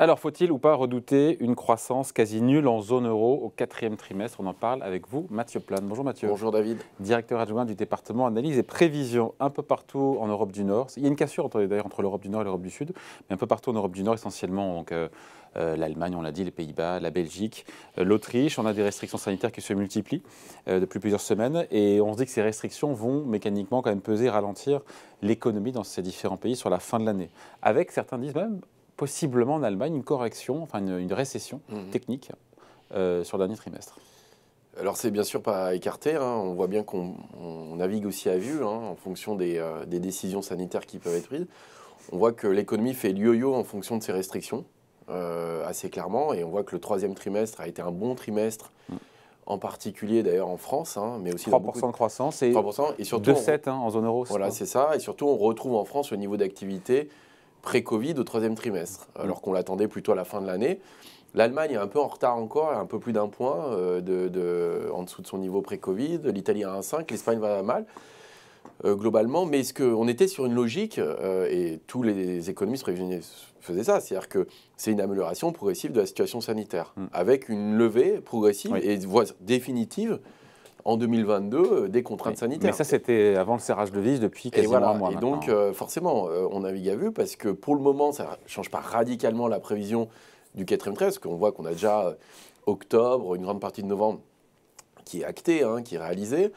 Alors, faut-il ou pas redouter une croissance quasi nulle en zone euro au quatrième trimestre? On en parle avec vous, Mathieu Plane. Bonjour Mathieu. Bonjour David. Directeur adjoint du département analyse et prévision un peu partout en Europe du Nord. Il y a une cassure d'ailleurs entre l'Europe du Nord et l'Europe du Sud, mais un peu partout en Europe du Nord essentiellement. Donc, l'Allemagne, on l'a dit, les Pays-Bas, la Belgique, l'Autriche. On a des restrictions sanitaires qui se multiplient depuis plusieurs semaines et on se dit que ces restrictions vont mécaniquement quand même peser et ralentir l'économie dans ces différents pays sur la fin de l'année. Avec, certains disent même, possiblement en Allemagne, une correction, enfin une récession technique sur le dernier trimestre. Alors c'est bien sûr pas écarté, hein. On voit bien qu'on navigue aussi à vue, hein, en fonction des décisions sanitaires qui peuvent être prises. On voit que l'économie fait yo-yo en fonction de ces restrictions, assez clairement, et on voit que le troisième trimestre a été un bon trimestre, en particulier d'ailleurs en France, hein, mais aussi 3% de croissance et 3%, et surtout 2,7 en zone euro. Voilà, c'est ça, et surtout on retrouve en France le niveau d'activité pré-Covid au troisième trimestre, alors qu'on l'attendait plutôt à la fin de l'année. L'Allemagne est un peu en retard encore, un peu plus d'un point en dessous de son niveau pré-Covid. L'Italie a 1,5, l'Espagne va mal globalement. Mais on était sur une logique, et tous les économistes faisaient ça, c'est-à-dire que c'est une amélioration progressive de la situation sanitaire, avec une levée progressive et voire définitive en 2022 des contraintes sanitaires. Mais ça, c'était avant le serrage de vis depuis quasiment un mois. Et donc, forcément, on navigue à vue parce que pour le moment, ça ne change pas radicalement la prévision du quatrième trimestre, parce qu'on voit qu'on a déjà octobre, une grande partie de novembre qui est actée, hein, qui est réalisée.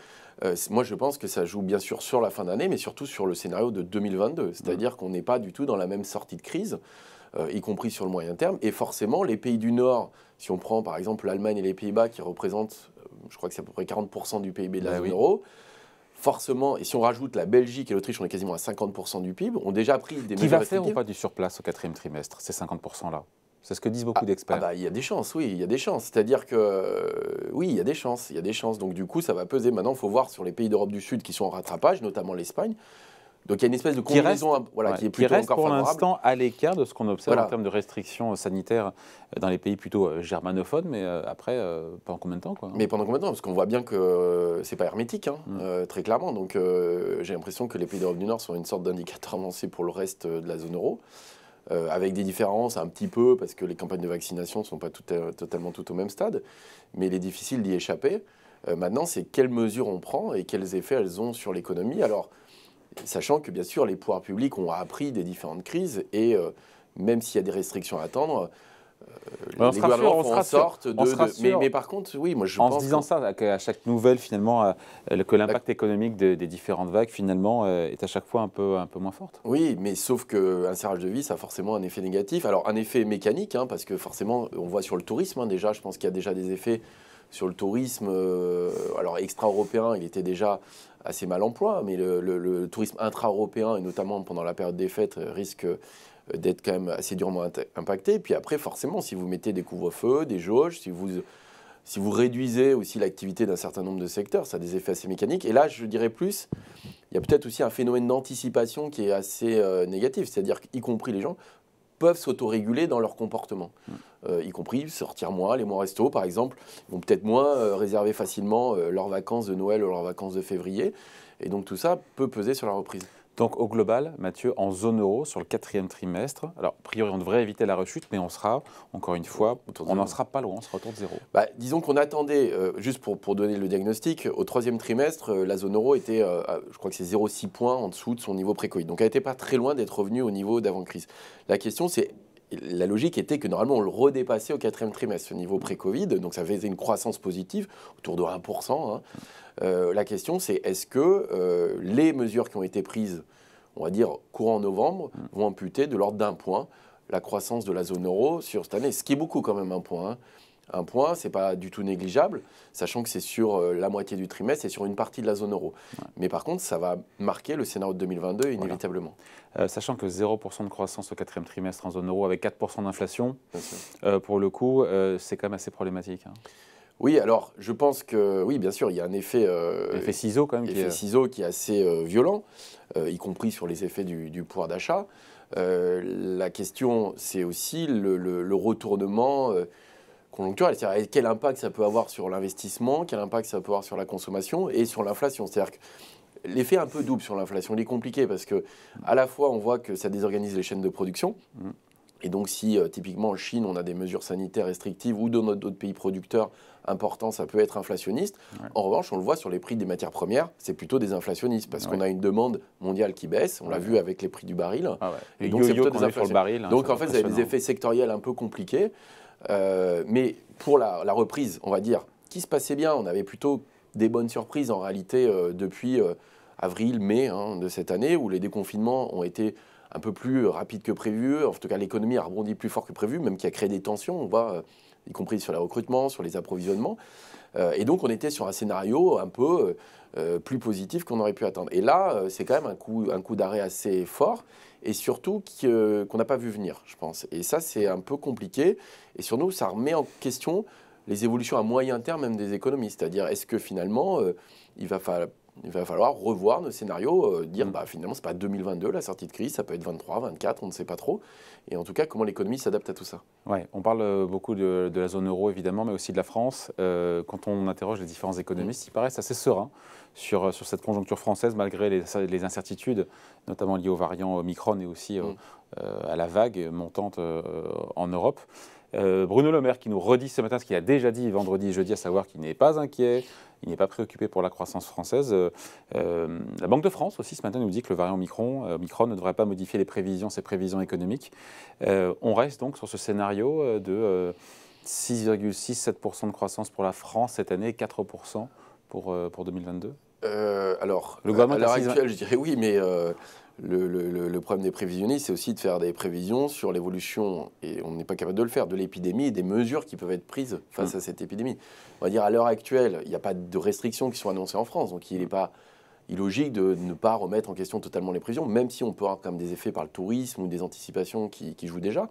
Moi, je pense que ça joue bien sûr sur la fin d'année, mais surtout sur le scénario de 2022. C'est-à-dire qu'on n'est pas du tout dans la même sortie de crise, y compris sur le moyen terme. Et forcément, les pays du Nord, si on prend par exemple l'Allemagne et les Pays-Bas, qui représentent, je crois que c'est à peu près 40% du PIB de la zone euro, forcément, et si on rajoute la Belgique et l'Autriche, on est quasiment à 50% du PIB, ont déjà pris des mesures qui va restrictives. faire ou pas du surplace au quatrième trimestre, ces 50%-là? C'est ce que disent beaucoup d'experts. Il y a des chances, oui, il y a des chances. C'est-à-dire que, oui, il y a des chances, il y a des chances. Donc du coup, ça va peser. Maintenant, il faut voir sur les pays d'Europe du Sud qui sont en rattrapage, notamment l'Espagne. Donc il y a une espèce de combinaison qui est plutôt encore pour favorable. l'instant à l'écart de ce qu'on observe en termes de restrictions sanitaires dans les pays plutôt germanophones, mais après, pendant combien de temps Mais pendant combien de temps? Parce qu'on voit bien que c'est pas hermétique, hein, très clairement. Donc j'ai l'impression que les pays d'Europe du Nord sont une sorte d'indicateur avancé pour le reste de la zone euro. Avec des différences un petit peu, parce que les campagnes de vaccination ne sont pas totalement toutes au même stade, mais il est difficile d'y échapper. Maintenant, c'est quelles mesures on prend et quels effets elles ont sur l'économie. Alors, sachant que, bien sûr, les pouvoirs publics ont appris des différentes crises, et même s'il y a des restrictions à attendre, les gouvernements font en sorte de... Mais par contre, oui, moi je pense... En se disant ça, à chaque nouvelle, finalement, que l'impact économique des différentes vagues, finalement, est à chaque fois un peu moins forte. Oui, mais sauf qu'un serrage de vis a forcément un effet négatif. Alors, un effet mécanique, hein, parce que forcément, on voit sur le tourisme, hein, déjà, je pense qu'il y a déjà des effets sur le tourisme. Alors, extra-européen, il était déjà assez mal en point, mais le tourisme intra-européen, et notamment pendant la période des fêtes, risque d'être quand même assez durement impacté. Puis après, forcément, si vous mettez des couvre-feux, des jauges, si vous réduisez aussi l'activité d'un certain nombre de secteurs, ça a des effets assez mécaniques. Et là, je dirais plus, il y a peut-être aussi un phénomène d'anticipation qui est assez négatif, c'est-à-dire qu'y compris les gens peuvent s'autoréguler dans leur comportement, y compris sortir moins, les mois resto par exemple, ils vont peut-être moins réserver facilement leurs vacances de Noël ou leurs vacances de février, et donc tout ça peut peser sur la reprise. Donc au global, Mathieu, en zone euro, sur le quatrième trimestre, alors a priori on devrait éviter la rechute, mais on sera, encore une fois, on n'en sera pas loin, on sera autour de zéro. Disons qu'on attendait, juste pour donner le diagnostic, au troisième trimestre, la zone euro était, je crois que c'est 0,6 points en dessous de son niveau pré-Covid. Donc elle n'était pas très loin d'être revenue au niveau d'avant-crise. La question c'est, la logique était que normalement on le redépassait au quatrième trimestre, ce niveau pré-Covid, donc ça faisait une croissance positive, autour de 1%. Hein. La question c'est, est-ce que les mesures qui ont été prises, on va dire courant novembre, vont amputer de l'ordre d'un point la croissance de la zone euro sur cette année, ce qui est beaucoup quand même, un point. Hein. Un point, ce n'est pas du tout négligeable, sachant que c'est sur la moitié du trimestre et sur une partie de la zone euro. Ouais. Mais par contre, ça va marquer le scénario de 2022 inévitablement. Voilà. Sachant que 0% de croissance au quatrième trimestre en zone euro avec 4% d'inflation, pour le coup, c'est quand même assez problématique. Hein. Oui, alors je pense que, oui, bien sûr, il y a un effet ciseau quand même. Ciseau qui est assez violent, y compris sur les effets du pouvoir d'achat. La question, c'est aussi le retournement conjoncturel. C'est-à-dire quel impact ça peut avoir sur l'investissement, quel impact ça peut avoir sur la consommation et sur l'inflation. C'est-à-dire que l'effet un peu double sur l'inflation, il est compliqué parce que à la fois on voit que ça désorganise les chaînes de production. Et donc, si typiquement en Chine, on a des mesures sanitaires restrictives ou dans d'autres pays producteurs importants, ça peut être inflationniste. Ouais. En revanche, on le voit sur les prix des matières premières, c'est plutôt désinflationniste parce qu'on a une demande mondiale qui baisse. On l'a vu avec les prix du baril. Et donc, c'est plutôt désinflationniste. Donc, en fait, vous avez des effets sectoriels un peu compliqués. Mais pour la reprise, on va dire, qui se passait bien, on avait plutôt des bonnes surprises en réalité depuis avril, mai de cette année, où les déconfinements ont été un peu plus rapide que prévu. En tout cas, l'économie a rebondi plus fort que prévu, même qui a créé des tensions, on voit, y compris sur les recrutements, sur les approvisionnements. Et donc, on était sur un scénario un peu plus positif qu'on aurait pu attendre. Et là, c'est quand même un coup d'arrêt assez fort, et surtout qu'on n'a pas vu venir, je pense. Et ça, c'est un peu compliqué. Et sur nous, ça remet en question les évolutions à moyen terme même des économies. C'est-à-dire, est-ce que finalement, il va falloir revoir nos scénarios, dire finalement, ce n'est pas 2022 la sortie de crise, ça peut être 23, 24, on ne sait pas trop. Et en tout cas, comment l'économie s'adapte à tout ça. Ouais, on parle beaucoup de la zone euro, évidemment, mais aussi de la France. Quand on interroge les différents économistes, ils paraissent assez sereins sur cette conjoncture française, malgré les incertitudes, notamment liées aux variants Omicron et aussi à la vague montante en Europe. Bruno Le Maire qui nous redit ce matin ce qu'il a déjà dit vendredi et jeudi, à savoir qu'il n'est pas inquiet, il n'est pas préoccupé pour la croissance française. La Banque de France aussi ce matin nous dit que le variant Omicron ne devrait pas modifier ses prévisions économiques. On reste donc sur ce scénario de 6,6-7% de croissance pour la France cette année, 4% pour 2022. Alors, à l'heure actuelle, je dirais oui, mais le problème des prévisionnistes, c'est aussi de faire des prévisions sur l'évolution, et on n'est pas capable de le faire, de l'épidémie et des mesures qui peuvent être prises face à cette épidémie. On va dire, à l'heure actuelle, il n'y a pas de restrictions qui sont annoncées en France, donc il n'est pas illogique de ne pas remettre en question totalement les prévisions, même si on peut avoir quand même des effets par le tourisme ou des anticipations qui jouent déjà.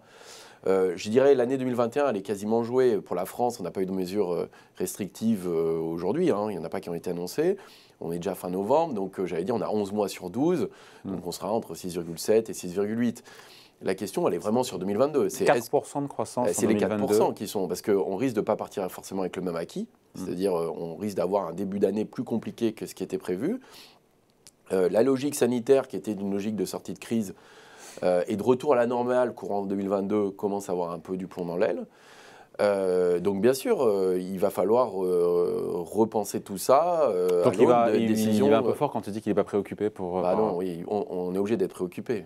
Je dirais l'année 2021, elle est quasiment jouée. Pour la France, on n'a pas eu de mesures restrictives aujourd'hui. Il n'y en a pas qui ont été annoncées. On est déjà fin novembre, donc j'allais dire on a 11 mois sur 12. Donc on sera entre 6,7 et 6,8. La question, elle est vraiment sur 2022. C'est 4% de croissance en 2022. C'est les 4% qui sont, parce qu'on risque de ne pas partir forcément avec le même acquis. C'est-à-dire on risque d'avoir un début d'année plus compliqué que ce qui était prévu. La logique sanitaire, qui était une logique de sortie de crise, et de retour à la normale courant 2022 commence à avoir un peu du plomb dans l'aile. Donc bien sûr, il va falloir repenser tout ça. Donc il va un peu fort quand tu dis qu'il n'est pas préoccupé pour... non, oui, on est obligé d'être préoccupé.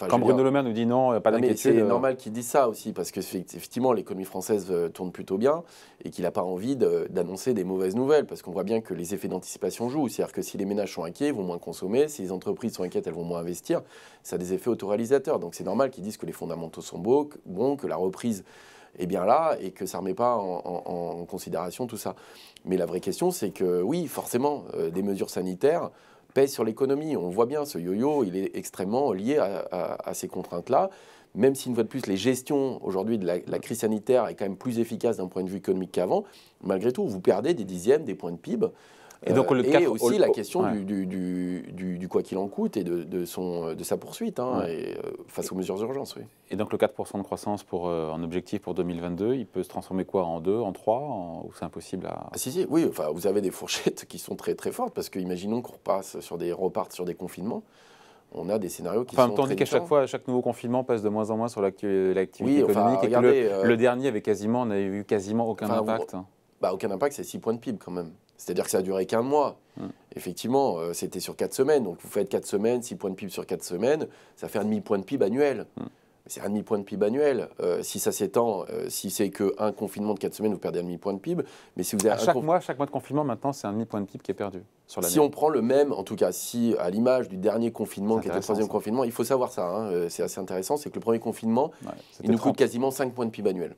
Quand Bruno Le Maire nous dit non, pas d'inquiétude... C'est normal qu'il dise ça aussi, parce qu'effectivement, l'économie française tourne plutôt bien et qu'il n'a pas envie d'annoncer des mauvaises nouvelles, parce qu'on voit bien que les effets d'anticipation jouent. C'est-à-dire que si les ménages sont inquiets, ils vont moins consommer, si les entreprises sont inquiètes, elles vont moins investir. Ça a des effets autoréalisateurs. Donc c'est normal qu'ils disent que les fondamentaux sont bons, que la reprise est bien là et que ça ne remet pas en considération tout ça. Mais la vraie question, c'est que oui, forcément, des mesures sanitaires pèsent sur l'économie. On voit bien, ce yo-yo, il est extrêmement lié à ces contraintes-là. Même si, une fois de plus, les gestions aujourd'hui de la crise sanitaire est quand même plus efficace d'un point de vue économique qu'avant, malgré tout, vous perdez des dixièmes, des points de PIB. Et donc aussi la question du quoi qu'il en coûte et de sa poursuite face aux mesures d'urgence. Oui. Et donc le 4% de croissance en objectif pour 2022, il peut se transformer quoi, en 2, en 3, ou c'est impossible à... Oui, enfin, vous avez des fourchettes qui sont très très fortes, parce qu'imaginons qu'on reparte sur des confinements. On a des scénarios qui sont très tandis qu'à chaque fois, chaque nouveau confinement passe de moins en moins sur l'activité économique, et que le dernier on n'a eu quasiment aucun impact. Aucun impact, c'est 6 points de PIB quand même. C'est-à-dire que ça a duré qu'un mois. Effectivement, c'était sur 4 semaines. Donc vous faites 4 semaines, 6 points de PIB sur 4 semaines, ça fait un demi-point de PIB annuel. C'est un demi-point de PIB annuel. Si ça s'étend, si c'est qu'un confinement de 4 semaines, vous perdez un demi-point de PIB. Mais si vous avez chaque mois de confinement, maintenant, c'est un demi-point de PIB qui est perdu sur l'année. Si on prend le même, en tout cas, si à l'image du dernier confinement, qui était le troisième confinement, il faut savoir ça, c'est assez intéressant, c'est que le premier confinement, il nous coûte quasiment 5 points de PIB annuels.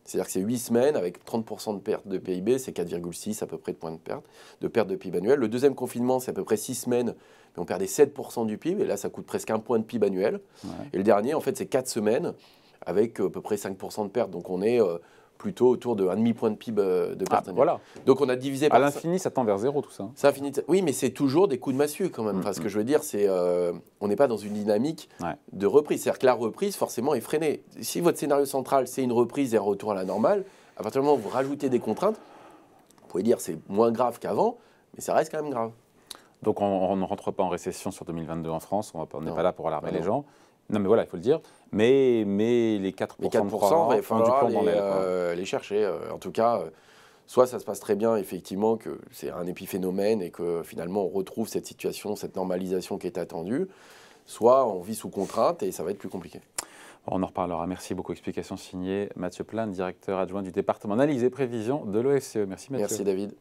C'est-à-dire que c'est 8 semaines avec 30% de perte de PIB, c'est 4,6 à peu près de points de perte de PIB annuel. Le deuxième confinement, c'est à peu près 6 semaines, mais on perdait 7% du PIB, et là, ça coûte presque un point de PIB annuel. Et le dernier, en fait, c'est 4 semaines avec à peu près 5% de perte. Donc on est plutôt autour d'un demi-point de PIB de perte annuelle. Voilà. Donc on a divisé par... À l'infini, ça tend vers zéro, tout ça. Ça finit... Oui, mais c'est toujours des coups de massue quand même. Enfin, ce que je veux dire, c'est on n'est pas dans une dynamique de reprise. C'est-à-dire que la reprise, forcément, est freinée. Si votre scénario central, c'est une reprise et un retour à la normale, à partir du moment où vous rajoutez des contraintes, vous pouvez dire c'est moins grave qu'avant, mais ça reste quand même grave. Donc on ne rentre pas en récession sur 2022 en France, on n'est pas là pour alarmer les gens. Non, mais voilà, il faut le dire. Mais les 4%, Les 4%, de 3 mois il va font du falloir plomb dans l'aile. les chercher. En tout cas, soit ça se passe très bien, effectivement, que c'est un épiphénomène et que finalement on retrouve cette situation, cette normalisation qui est attendue, soit on vit sous contrainte et ça va être plus compliqué. On en reparlera. Merci beaucoup. Explication signée Mathieu Plane, directeur adjoint du département analyse et prévision de l'OFCE. Merci Mathieu. Merci David.